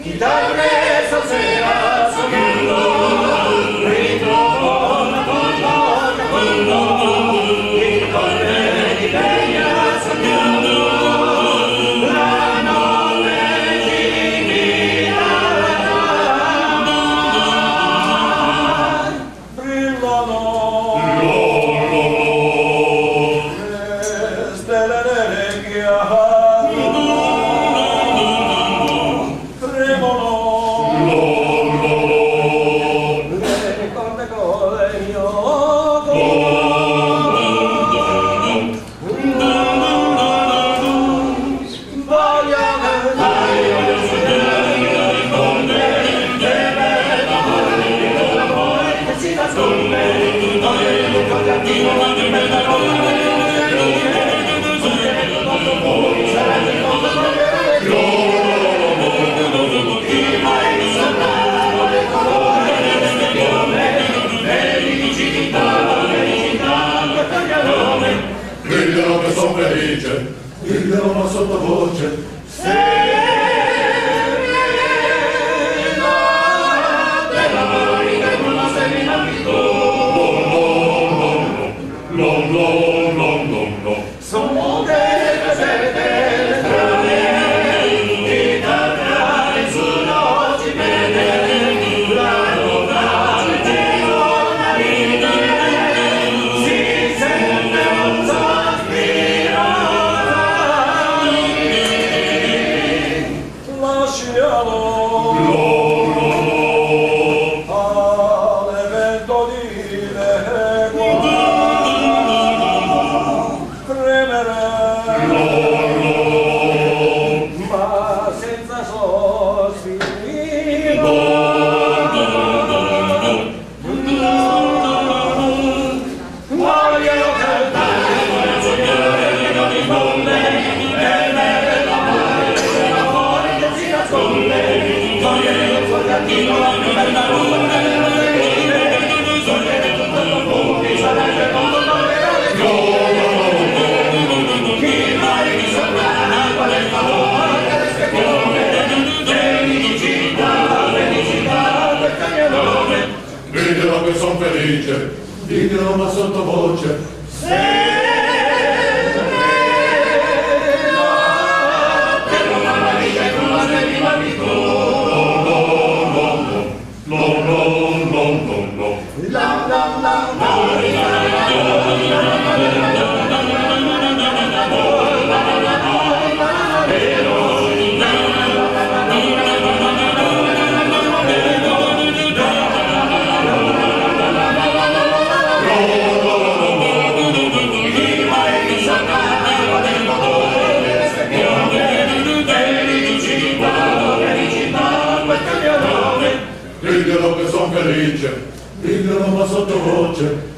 Chitarre stasera suonando, ritrovo la colonna, il corre di legna sognando, la notte divina, brillano le stelle nere che Grigliano che son felice, grigliano ma sottovoce. Sono delle sette strane, di targare sull'oggi bene, la donna di una vita, si sente un sospiro, lasciamo all'evento di legua. Ma senza sospiro voglio cantare che non risponde e beve l'amore della cuore che si nasconde togliere il suo cantino per la luna delle vite togliere tutto il profumo sarà il mondo Grigliano che son felice, grigliano ma sottovoce. Grigliano che son felice, grigliano ma sottovoce.